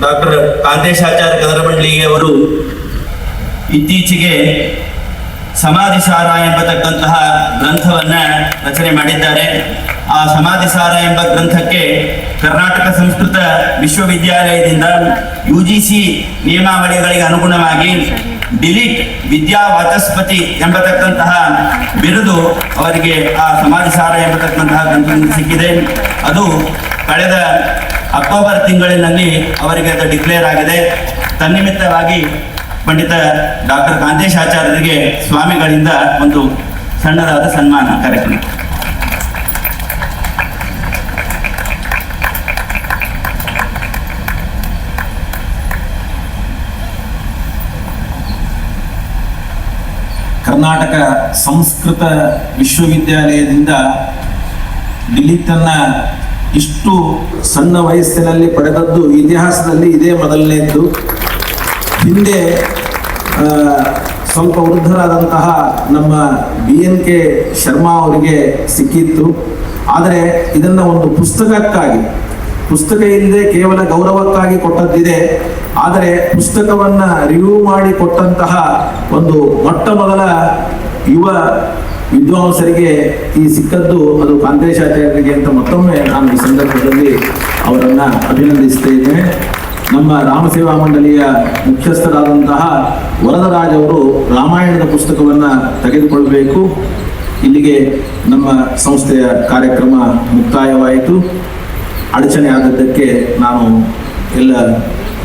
Doctor ಕಾಂತೇಶಾಚಾರ್ಯ ಕದರಬಂಡ್ಲಿಗೆ ಅವರು ಇತ್ತೀಚೆಗೆ ಸಮಾಧಿ ಸಾರ ಎಂಬತಕ್ಕಂತಹ ಗ್ರಂಥವನ್ನು ರಚನೆ ಮಾಡಿದ್ದಾರೆ. ಆ ಸಮಾಧಿ ಸಾರ ಎಂಬ ಗ್ರಂಥಕ್ಕೆ ಕರ್ನಾಟಕ ಸಂಸ್ಕೃತ ವಿಶ್ವವಿದ್ಯಾಲಯದಿಂದ UGC ನಿಯಮಾವಳಿಗಳಿಗೆ ಅನುಗುಣವಾಗಿ ಡಿಲೀಟ್ ವಿದ್ಯಾ ವಾಚಸ್ಪತಿ ಎಂಬತಕ್ಕಂತಹ ಬಿರುದು ಅವರಿಗೆ ಆ ಸಮಾಧಿ ಸಾರ ಎಂಬತಕ್ಕಂತಹ ಗ್ರಂಥದಿಂದ ಸಿಕ್ಕಿದೆ. ಅದು ಕಳೆದ ಅಕ್ಟೋಬರ್ ತಿಂಗಳಿನಲ್ಲಿ ಅವರಿಗೆ ಅದು ಡಿಕ್ಲೇರ್ ಆಗಿದೆ. ತನ್ನಿಮಿತ್ತವಾಗಿ ಪಂಡಿತ ಡಾಕ್ಟರ್ ಕಾಂತೇಶಾಚಾರ್ಯರಿಗೆ ಸ್ವಾಮಿಗಳಿಂದ ಒಂದು ಸಣ್ಣದಾದ ಸನ್ಮಾನ ಕಾರ್ಯಕ್ರಮ. ಕರ್ನಾಟಕ ಸಂಸ್ಕೃತ ವಿಶ್ವವಿದ್ಯಾಲಯದಿಂದ ಡಿಲೀಟನ್ನು ಇಷ್ಟು ಸಣ್ಣ ವಯಸ್ಸಿನಲ್ಲಿ ಪಡೆದದ್ದು ಇತಿಹಾಸದಲ್ಲಿ ಇದೇ ಮೊದಲನೇದ್ದು. ಹಿಂದೆ ಸ್ವಲ್ಪ ವೃದ್ಧರಾದಂತಹ ನಮ್ಮ BNK ಶರ್ಮಾ ಅವರಿಗೆ ಸಿಕ್ಕಿತ್ತು. ಆದರೆ ಇದನ್ನು ಒಂದು ಪುಸ್ತಕ ಇಲ್ಲದೆ ಕೇವಲ ಗೌರವಕ್ಕಾಗಿ ಕೊಟ್ಟದ್ದಿದೆ. ಆದರೆ ಪುಸ್ತಕವನ್ನು ರಿವ್ಯೂ ಮಾಡಿ ಕೊಟ್ಟಂತಹ ಒಂದು ಮೊಟ್ಟ ಮೊದಲ ಯುವ ವಿದ್ವಾಂಸರಿಗೆ ಈ ಸಿಕ್ಕದ್ದು ಅದು ಕಾಂತೇಶಾಚಾರ್ಯರಿಗೆ ಅಂತ ಮತ್ತೊಮ್ಮೆ ನಾನು ಈ ಸಂದರ್ಭದಲ್ಲಿ ಅವರನ್ನು ಅಭಿನಂದಿಸ್ತಾ ಇದ್ದೇನೆ. ನಮ್ಮ ರಾಮಸೇವಾ ಮಂಡಳಿಯ ಮುಖ್ಯಸ್ಥರಾದಂತಹ ವರದರಾಜ್ ಅವರು ರಾಮಾಯಣದ ಪುಸ್ತಕವನ್ನು ತೆಗೆದುಕೊಳ್ಳಬೇಕು. ಇಲ್ಲಿಗೆ ನಮ್ಮ ಸಂಸ್ಥೆಯ ಕಾರ್ಯಕ್ರಮ ಮುಕ್ತಾಯವಾಯಿತು. ಅಡಚಣೆ ಆದದ್ದಕ್ಕೆ ನಾನು ಎಲ್ಲ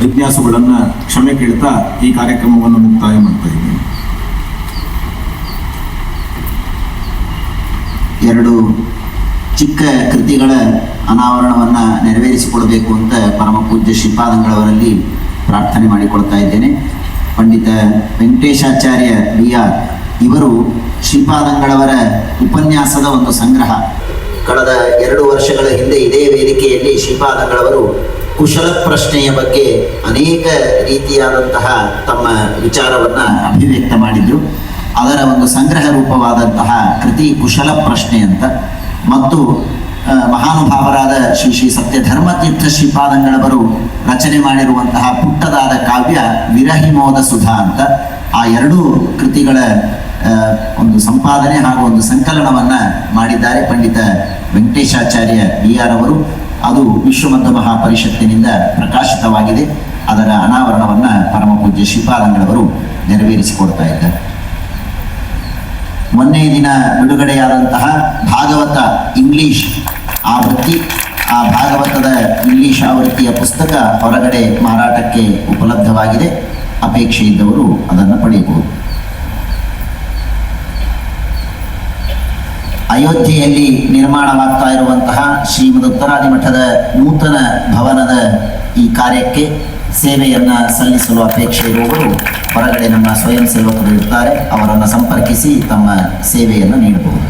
ಜಿಜ್ಞಾಸುಗಳನ್ನು ಕ್ಷಮೆ ಕೇಳ್ತಾ ಈ ಕಾರ್ಯಕ್ರಮವನ್ನು ಮುಕ್ತಾಯ ಮಾಡ್ತಾ ಇದ್ದೀನಿ. ಎರಡು ಚಿಕ್ಕ ಕೃತಿಗಳ ಅನಾವರಣವನ್ನು ನೆರವೇರಿಸಿಕೊಡಬೇಕು ಅಂತ ಪರಮ ಪೂಜ್ಯ ಶ್ರೀಪಾದಂಗಳವರಲ್ಲಿ ಪ್ರಾರ್ಥನೆ ಮಾಡಿಕೊಳ್ತಾ ಇದ್ದೇನೆ. ಪಂಡಿತ ವೆಂಕಟೇಶಾಚಾರ್ಯ BR ಇವರು ಶ್ರೀಪಾದಂಗಳವರ ಉಪನ್ಯಾಸದ ಒಂದು ಸಂಗ್ರಹ. ಕಳೆದ 2 ವರ್ಷಗಳ ಹಿಂದೆ ಇದೇ ವೇದಿಕೆಯಲ್ಲಿ ಶ್ರೀಪಾದಂಗಳವರು ಕುಶಲ ಪ್ರಶ್ನೆಯ ಬಗ್ಗೆ ಅನೇಕ ರೀತಿಯಾದಂತಹ ತಮ್ಮ ವಿಚಾರವನ್ನು ಅಭಿವ್ಯಕ್ತ ಮಾಡಿದರು. ಅದರ ಒಂದು ಸಂಗ್ರಹ ರೂಪವಾದಂತಹ ಕೃತಿ ಕುಶಲ ಪ್ರಶ್ನೆ ಅಂತ. ಮತ್ತು ಮಹಾನುಭಾವರಾದ ಶ್ರೀ ಸತ್ಯಧರ್ಮತೀರ್ಥ ಶ್ರೀಪಾದಂಗಳವರು ರಚನೆ ಮಾಡಿರುವಂತಹ ಪುಟ್ಟದಾದ ಕಾವ್ಯ ವಿರಹಿಮೋದ ಸುಧಾ ಅಂತ. ಆ 2 ಕೃತಿಗಳ ಒಂದು ಸಂಪಾದನೆ ಹಾಗೂ ಒಂದು ಸಂಕಲನವನ್ನು ಮಾಡಿದ್ದಾರೆ ಪಂಡಿತ ವೆಂಕಟೇಶಾಚಾರ್ಯ BR ಅವರು. ಅದು ವಿಶ್ವಮಧ್ವ ಮಹಾಪರಿಷತ್ತಿನಿಂದ ಪ್ರಕಾಶಿತವಾಗಿದೆ. ಅದರ ಅನಾವರಣವನ್ನು ಪರಮ ಪೂಜ್ಯ ಶ್ರೀಪಾದಂಗಳವರು ನೆರವೇರಿಸಿಕೊಡ್ತಾ ಇದ್ದಾರೆ. ಮೊನ್ನೆ ದಿನ ಬಿಡುಗಡೆಯಾದಂತಹ ಭಾಗವತ ಇಂಗ್ಲಿಷ್ ಆವೃತ್ತಿ, ಆ ಭಾಗವತದ ಇಂಗ್ಲಿಷ್ ಆವೃತ್ತಿಯ ಪುಸ್ತಕ ಹೊರಗಡೆ ಮಾರಾಟಕ್ಕೆ ಉಪಲಬ್ಧವಾಗಿದೆ. ಅಪೇಕ್ಷೆ ಇದ್ದವರು ಅದನ್ನು ಪಡೆಯಬಹುದು. ಅಯೋಧ್ಯೆಯಲ್ಲಿ ನಿರ್ಮಾಣವಾಗ್ತಾ ಇರುವಂತಹ ಶ್ರೀಮದ್ ಉತ್ತರಾದಿ ಮಠದ ನೂತನ ಭವನದ ಈ ಕಾರ್ಯಕ್ಕೆ ಸೇವೆಯನ್ನು ಸಲ್ಲಿಸಲು ಅಪೇಕ್ಷೆ ಇರುವವರು ಹೊರಗಡೆ ನಮ್ಮ ಸ್ವಯಂ ಸೇವಕರು ಇರ್ತಾರೆ. ಅವರನ್ನು ಸಂಪರ್ಕಿಸಿ ತಮ್ಮ ಸೇವೆಯನ್ನು ನೀಡಬಹುದು.